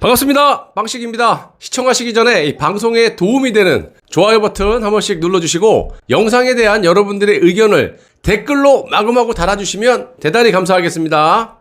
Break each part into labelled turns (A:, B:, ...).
A: 반갑습니다. 빵식입니다. 시청하시기 전에 이 방송에 도움이 되는 좋아요 버튼 한 번씩 눌러주시고 영상에 대한 여러분들의 의견을 댓글로 마구마구 달아주시면 대단히 감사하겠습니다.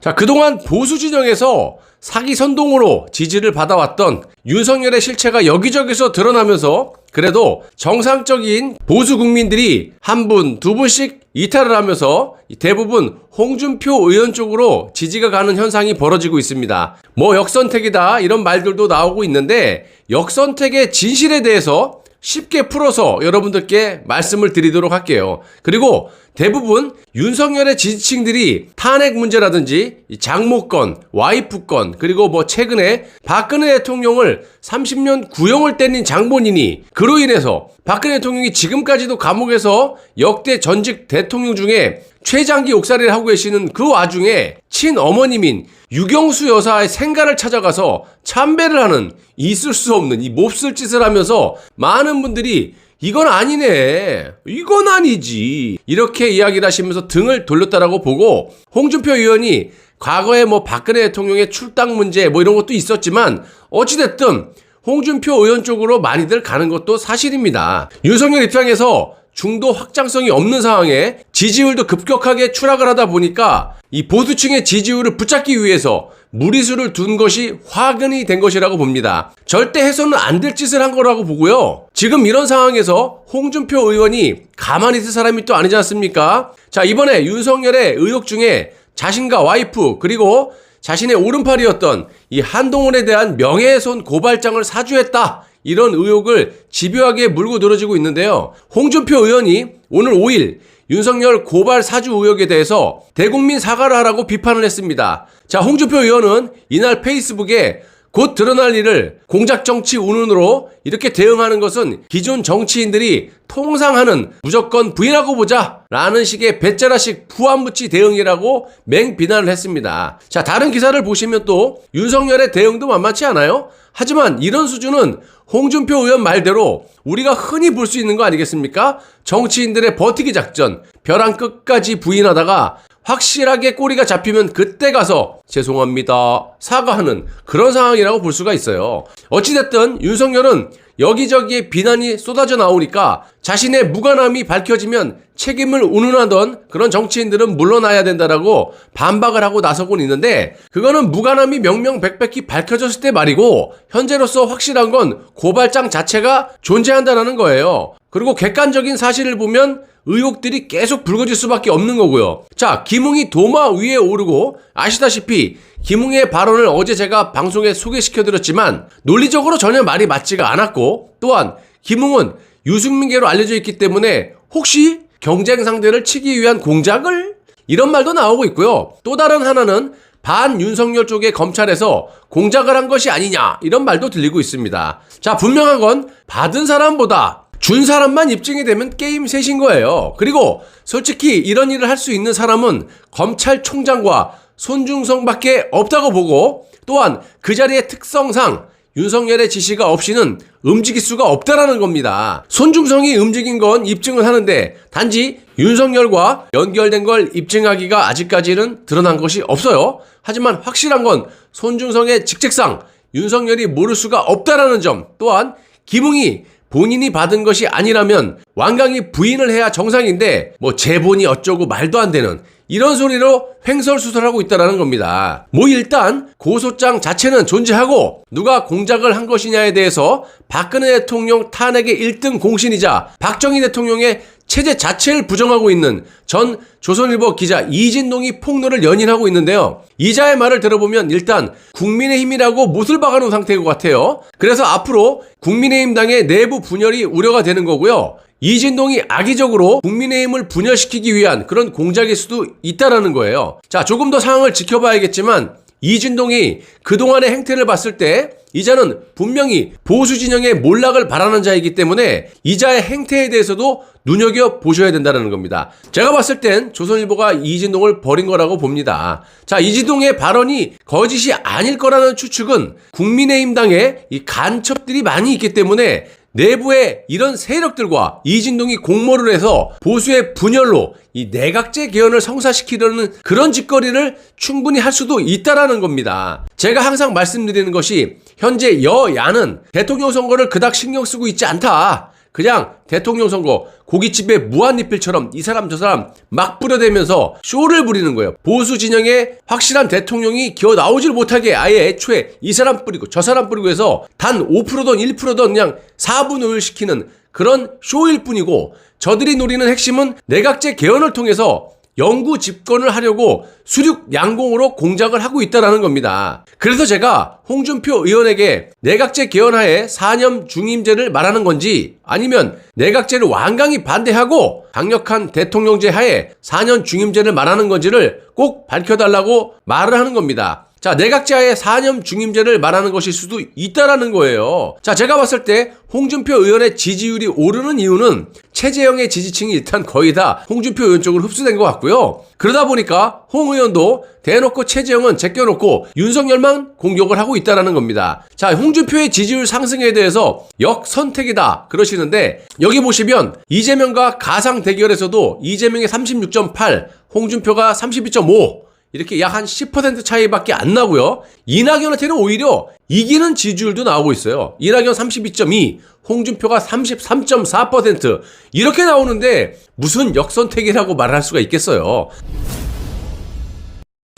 A: 자, 그동안 보수 진영에서 사기 선동으로 지지를 받아왔던 윤석열의 실체가 여기저기서 드러나면서 그래도 정상적인 보수 국민들이 한 분, 두 분씩 이탈을 하면서 대부분 홍준표 의원 쪽으로 지지가 가는 현상이 벌어지고 있습니다. 뭐 역선택이다 이런 말들도 나오고 있는데 역선택의 진실에 대해서 쉽게 풀어서 여러분들께 말씀을 드리도록 할게요. 그리고 대부분 윤석열의 지지층들이 탄핵 문제라든지 장모권, 와이프권, 그리고 뭐 최근에 박근혜 대통령을 30년 구형을 때린 장본인이 그로 인해서 박근혜 대통령이 지금까지도 감옥에서 역대 전직 대통령 중에 최장기 옥살이를 하고 계시는 그 와중에 친어머님인 유경수 여사의 생가를 찾아가서 참배를 하는 있을 수 없는 이 몹쓸 짓을 하면서 많은 분들이 이건 아니네, 이건 아니지 이렇게 이야기를 하시면서 등을 돌렸다라고 보고, 홍준표 의원이 과거에 뭐 박근혜 대통령의 출당 문제 뭐 이런 것도 있었지만 어찌됐든 홍준표 의원 쪽으로 많이들 가는 것도 사실입니다. 윤석열 입장에서 중도 확장성이 없는 상황에 지지율도 급격하게 추락을 하다 보니까 이 보수층의 지지율을 붙잡기 위해서 무리수를 둔 것이 화근이 된 것이라고 봅니다. 절대 해서는 안 될 짓을 한 거라고 보고요. 지금 이런 상황에서 홍준표 의원이 가만히 있을 사람이 또 아니지 않습니까? 자, 이번에 윤석열의 의혹 중에 자신과 와이프 그리고 자신의 오른팔이었던 이 한동훈에 대한 명예훼손 고발장을 사주했다, 이런 의혹을 집요하게 물고 늘어지고 있는데요. 홍준표 의원이 오늘 5일 윤석열 고발 사주 의혹에 대해서 대국민 사과를 하라고 비판을 했습니다. 자, 홍준표 의원은 이날 페이스북에 곧 드러날 일을 공작정치 운운으로 이렇게 대응하는 것은 기존 정치인들이 통상 하는 무조건 부인하고 보자 라는 식의 배짜라식 부안무치 대응이라고 맹비난을 했습니다. 자, 다른 기사를 보시면 또 윤석열의 대응도 만만치 않아요. 하지만 이런 수준은 홍준표 의원 말대로 우리가 흔히 볼 수 있는 거 아니겠습니까? 정치인들의 버티기 작전, 벼랑 끝까지 부인하다가 확실하게 꼬리가 잡히면 그때 가서 죄송합니다 사과하는 그런 상황이라고 볼 수가 있어요. 어찌됐든 윤석열은 여기저기에 비난이 쏟아져 나오니까 자신의 무관함이 밝혀지면 책임을 운운하던 그런 정치인들은 물러나야 된다라고 반박을 하고 나서곤 있는데, 그거는 무관함이 명명백백히 밝혀졌을 때 말이고 현재로서 확실한 건 고발장 자체가 존재한다는 거예요. 그리고 객관적인 사실을 보면 의혹들이 계속 불거질 수밖에 없는 거고요. 자, 김웅이 도마 위에 오르고, 아시다시피 김웅의 발언을 어제 제가 방송에 소개시켜드렸지만 논리적으로 전혀 말이 맞지가 않았고, 또한 김웅은 유승민계로 알려져 있기 때문에 혹시 경쟁 상대를 치기 위한 공작을? 이런 말도 나오고 있고요. 또 다른 하나는 반윤석열 쪽의 검찰에서 공작을 한 것이 아니냐, 이런 말도 들리고 있습니다. 자, 분명한 건 받은 사람보다 준 사람만 입증이 되면 게임 셋인 거예요. 그리고 솔직히 이런 일을 할 수 있는 사람은 검찰총장과 손중성밖에 없다고 보고, 또한 그 자리의 특성상 윤석열의 지시가 없이는 움직일 수가 없다라는 겁니다. 손중성이 움직인 건 입증을 하는데 단지 윤석열과 연결된 걸 입증하기가 아직까지는 드러난 것이 없어요. 하지만 확실한 건 손중성의 직책상 윤석열이 모를 수가 없다라는 점, 또한 김웅이 본인이 받은 것이 아니라면 완강히 부인을 해야 정상인데 뭐 제본이 어쩌고 말도 안 되는 이런 소리로 횡설수설하고 있다는 겁니다. 뭐 일단 고소장 자체는 존재하고 누가 공작을 한 것이냐에 대해서 박근혜 대통령 탄핵의 1등 공신이자 박정희 대통령의 체제 자체를 부정하고 있는 전 조선일보 기자 이진동이 폭로를 연인하고 있는데요. 이자의 말을 들어보면 일단 국민의힘이라고 못을 박아놓은 상태인 것 같아요. 그래서 앞으로 국민의힘당의 내부 분열이 우려가 되는 거고요. 이진동이 악의적으로 국민의힘을 분열시키기 위한 그런 공작일 수도 있다라는 거예요. 자, 조금 더 상황을 지켜봐야겠지만 이진동이 그동안의 행태를 봤을 때 이자는 분명히 보수 진영의 몰락을 바라는 자이기 때문에 이자의 행태에 대해서도 눈여겨보셔야 된다는 겁니다. 제가 봤을 땐 조선일보가 이진동을 버린 거라고 봅니다. 자, 이진동의 발언이 거짓이 아닐 거라는 추측은 국민의힘당에 이 간첩들이 많이 있기 때문에 내부의 이런 세력들과 이진동이 공모를 해서 보수의 분열로 이 내각제 개헌을 성사시키려는 그런 짓거리를 충분히 할 수도 있다라는 겁니다. 제가 항상 말씀드리는 것이 현재 여야는 대통령 선거를 그닥 신경 쓰고 있지 않다. 그냥 대통령 선거 고깃집의 무한리필처럼 이 사람 저 사람 막 뿌려대면서 쇼를 부리는 거예요. 보수 진영에 확실한 대통령이 기어 나오질 못하게 아예 애초에 이 사람 뿌리고 저 사람 뿌리고 해서 단 5%든 1%든 그냥 4분의 5를 시키는 그런 쇼일 뿐이고, 저들이 노리는 핵심은 내각제 개헌을 통해서 영구 집권을 하려고 수륙 양공으로 공작을 하고 있다는 겁니다. 그래서 제가 홍준표 의원에게 내각제 개헌하에 4년 중임제를 말하는 건지, 아니면 내각제를 완강히 반대하고 강력한 대통령제 하에 4년 중임제를 말하는 건지를 꼭 밝혀달라고 말을 하는 겁니다. 자, 내각제 하에 4년 중임제를 말하는 것일 수도 있다라는 거예요. 자, 제가 봤을 때 홍준표 의원의 지지율이 오르는 이유는 최재형의 지지층이 일단 거의 다 홍준표 의원 쪽으로 흡수된 것 같고요. 그러다 보니까 홍 의원도 대놓고 최재형은 제껴놓고 윤석열만 공격을 하고 있다라는 겁니다. 자, 홍준표의 지지율 상승에 대해서 역선택이다 그러시는데, 여기 보시면 이재명과 가상 대결에서도 이재명이 36.8, 홍준표가 32.5, 이렇게 약 한 10% 차이밖에 안 나고요. 이낙연한테는 오히려 이기는 지지율도 나오고 있어요. 이낙연 32.2, 홍준표가 33.4% 이렇게 나오는데 무슨 역선택이라고 말할 수가 있겠어요.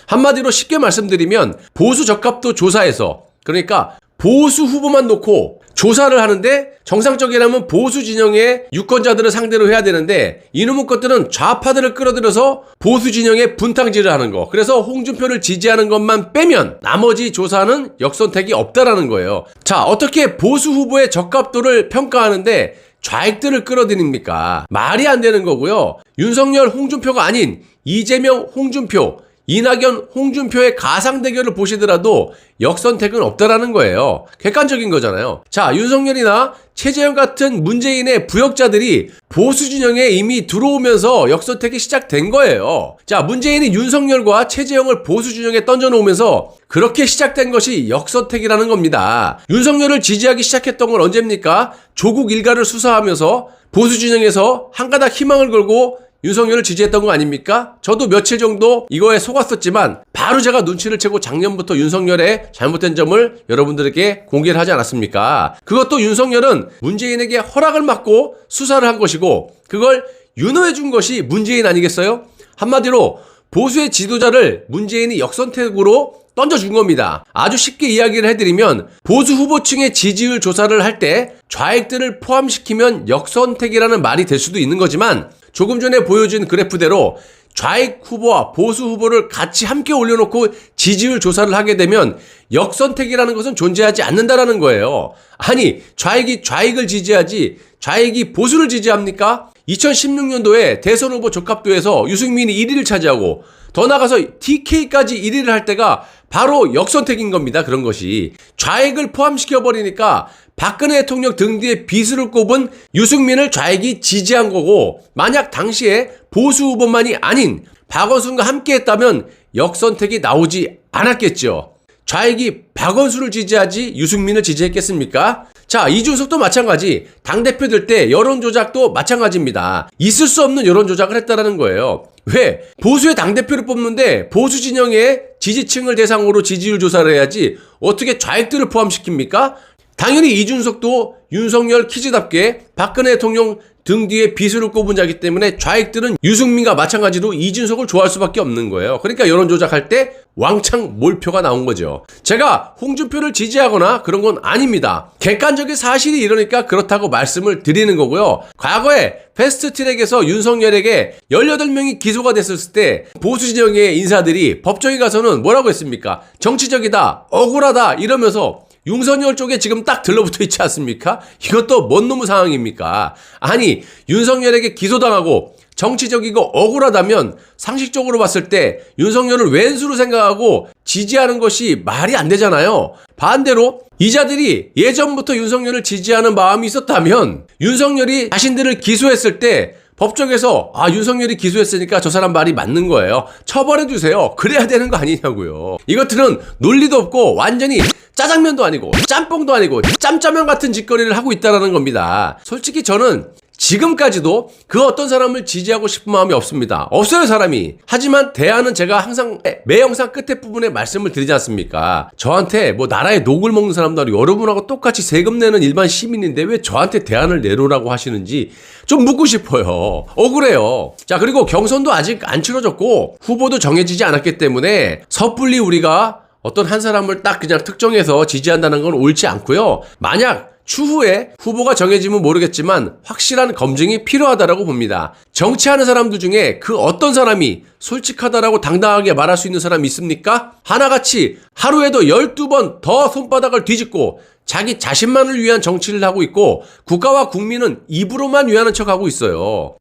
A: 한마디로 쉽게 말씀드리면 보수 적합도 조사에서, 그러니까 보수 후보만 놓고 조사를 하는데 정상적이라면 보수 진영의 유권자들을 상대로 해야 되는데 이놈의 것들은 좌파들을 끌어들여서 보수 진영의 분탕질을 하는 거. 그래서 홍준표를 지지하는 것만 빼면 나머지 조사는 역선택이 없다라는 거예요. 자, 어떻게 보수 후보의 적합도를 평가하는데 좌익들을 끌어들입니까? 말이 안 되는 거고요. 윤석열 홍준표가 아닌 이재명 홍준표, 이낙연 홍준표의 가상 대결을 보시더라도 역선택은 없다라는 거예요. 객관적인 거잖아요. 자, 윤석열이나 최재형 같은 문재인의 부역자들이 보수 진영에 이미 들어오면서 역선택이 시작된 거예요. 자, 문재인이 윤석열과 최재형을 보수 진영에 던져놓으면서 그렇게 시작된 것이 역선택이라는 겁니다. 윤석열을 지지하기 시작했던 건 언제입니까? 조국 일가를 수사하면서 보수 진영에서 한 가닥 희망을 걸고 윤석열을 지지했던 거 아닙니까? 저도 며칠 정도 이거에 속았었지만 바로 제가 눈치를 채고 작년부터 윤석열의 잘못된 점을 여러분들에게 공개를 하지 않았습니까? 그것도 윤석열은 문재인에게 허락을 받고 수사를 한 것이고 그걸 윤호해 준 것이 문재인 아니겠어요? 한마디로 보수의 지도자를 문재인이 역선택으로 던져준 겁니다. 아주 쉽게 이야기를 해드리면 보수 후보층의 지지율 조사를 할 때 좌익들을 포함시키면 역선택이라는 말이 될 수도 있는 거지만, 조금 전에 보여준 그래프대로 좌익 후보와 보수 후보를 같이 함께 올려놓고 지지율 조사를 하게 되면 역선택이라는 것은 존재하지 않는다라는 거예요. 아니, 좌익이 좌익을 지지하지 좌익이 보수를 지지합니까? 2016년도에 대선 후보 적합도에서 유승민이 1위를 차지하고 더 나가서 TK까지 1위를 할 때가 바로 역선택인 겁니다. 그런 것이. 좌익을 포함시켜버리니까 박근혜 대통령 등 뒤에 비수를 꼽은 유승민을 좌익이 지지한 거고, 만약 당시에 보수 후보만이 아닌 박원순과 함께 했다면 역선택이 나오지 않았겠죠. 좌익이 박원순을 지지하지 유승민을 지지했겠습니까? 자, 이준석도 마찬가지. 당대표 될 때 여론조작도 마찬가지입니다. 있을 수 없는 여론조작을 했다라는 거예요. 왜? 보수의 당대표를 뽑는데 보수 진영의 지지층을 대상으로 지지율 조사를 해야지 어떻게 좌익들을 포함시킵니까? 당연히 이준석도 윤석열 키즈답게 박근혜 대통령 등 뒤에 비수를 꼽은 자이기 때문에 좌익들은 유승민과 마찬가지로 이준석을 좋아할 수밖에 없는 거예요. 그러니까 여론조작할 때 왕창 몰표가 나온 거죠. 제가 홍준표를 지지하거나 그런 건 아닙니다. 객관적인 사실이 이러니까 그렇다고 말씀을 드리는 거고요. 과거에 패스트트랙에서 윤석열에게 18명이 기소가 됐었을 때 보수 진영의 인사들이 법정에 가서는 뭐라고 했습니까? 정치적이다, 억울하다 이러면서 윤석열 쪽에 지금 딱 들러붙어 있지 않습니까? 이것도 뭔 놈의 상황입니까? 아니, 윤석열에게 기소당하고 정치적이고 억울하다면 상식적으로 봤을 때 윤석열을 왼수로 생각하고 지지하는 것이 말이 안 되잖아요. 반대로 이자들이 예전부터 윤석열을 지지하는 마음이 있었다면 윤석열이 자신들을 기소했을 때 법정에서 윤석열이 기소했으니까 저 사람 말이 맞는 거예요. 처벌해주세요. 그래야 되는 거 아니냐고요. 이것들은 논리도 없고 완전히 짜장면도 아니고 짬뽕도 아니고 짬짜면 같은 짓거리를 하고 있다는 겁니다. 솔직히 저는 지금까지도 그 어떤 사람을 지지하고 싶은 마음이 없습니다. 없어요, 사람이. 하지만 대안은 제가 항상 매 영상 끝에 부분에 말씀을 드리지 않습니까? 저한테 뭐 나라에 녹을 먹는 사람도 아니고 여러분하고 똑같이 세금 내는 일반 시민인데 왜 저한테 대안을 내놓으라고 하시는지 좀 묻고 싶어요. 억울해요. 자, 그리고 경선도 아직 안 치러졌고 후보도 정해지지 않았기 때문에 섣불리 우리가 어떤 한 사람을 딱 그냥 특정해서 지지한다는 건 옳지 않고요. 만약 추후에 후보가 정해지면 모르겠지만 확실한 검증이 필요하다라고 봅니다. 정치하는 사람들 중에 그 어떤 사람이 솔직하다라고 당당하게 말할 수 있는 사람이 있습니까? 하나같이 하루에도 12번 더 손바닥을 뒤집고 자기 자신만을 위한 정치를 하고 있고 국가와 국민은 입으로만 위하는 척하고 있어요.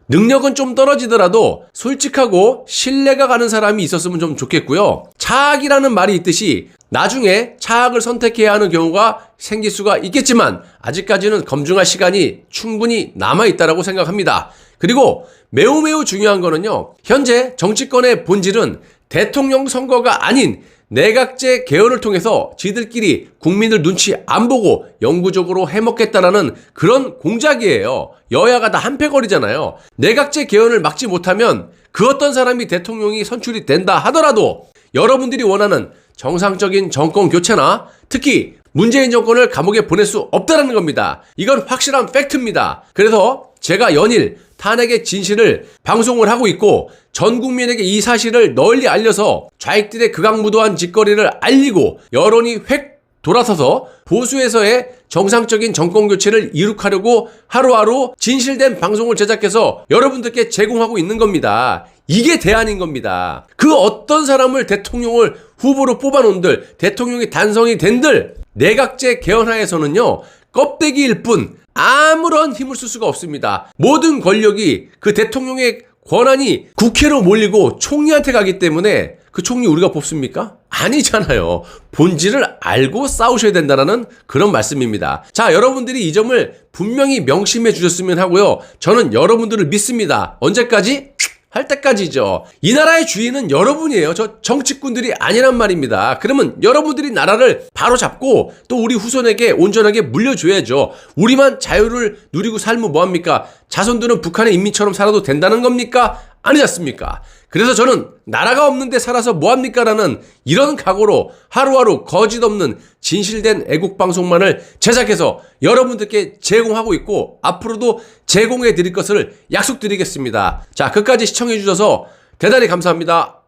A: 능력은 좀 떨어지더라도 솔직하고 신뢰가 가는 사람이 있었으면 좀 좋겠고요. 차악이라는 말이 있듯이 나중에 차악을 선택해야 하는 경우가 생길 수가 있겠지만 아직까지는 검증할 시간이 충분히 남아있다고 생각합니다. 그리고 매우 중요한 거는요. 현재 정치권의 본질은 대통령 선거가 아닌 내각제 개헌을 통해서 지들끼리 국민들 눈치 안 보고 영구적으로 해먹겠다라는 그런 공작이에요. 여야가 다 한패거리잖아요. 내각제 개헌을 막지 못하면 그 어떤 사람이 대통령이 선출이 된다 하더라도 여러분들이 원하는 정상적인 정권 교체나 특히 문재인 정권을 감옥에 보낼 수 없다는 겁니다. 이건 확실한 팩트입니다. 그래서 제가 연일 탄핵의 진실을 방송을 하고 있고 전 국민에게 이 사실을 널리 알려서 좌익들의 극악무도한 짓거리를 알리고 여론이 획 돌아서서 보수에서의 정상적인 정권 교체를 이룩하려고 하루하루 진실된 방송을 제작해서 여러분들께 제공하고 있는 겁니다. 이게 대안인 겁니다. 그 어떤 사람을 대통령을 후보로 뽑아놓은들, 대통령이 단성이 된들 내각제 개헌하에서는요 껍데기일 뿐 아무런 힘을 쓸 수가 없습니다. 모든 권력이 그 대통령의 권한이 국회로 몰리고 총리한테 가기 때문에 그 총리 우리가 뽑습니까? 아니잖아요. 본질을 알고 싸우셔야 된다는 그런 말씀입니다. 자, 여러분들이 이 점을 분명히 명심해 주셨으면 하고요. 저는 여러분들을 믿습니다. 언제까지? 할 때까지죠. 이 나라의 주인은 여러분이에요. 저 정치꾼들이 아니란 말입니다. 그러면 여러분들이 나라를 바로 잡고 또 우리 후손에게 온전하게 물려줘야죠. 우리만 자유를 누리고 살면 뭐합니까? 자손들은 북한의 인민처럼 살아도 된다는 겁니까? 아니지 않습니까? 그래서 저는 나라가 없는데 살아서 뭐합니까? 라는 이런 각오로 하루하루 거짓 없는 진실된 애국방송만을 제작해서 여러분들께 제공하고 있고 앞으로도 제공해 드릴 것을 약속드리겠습니다. 자, 끝까지 시청해 주셔서 대단히 감사합니다.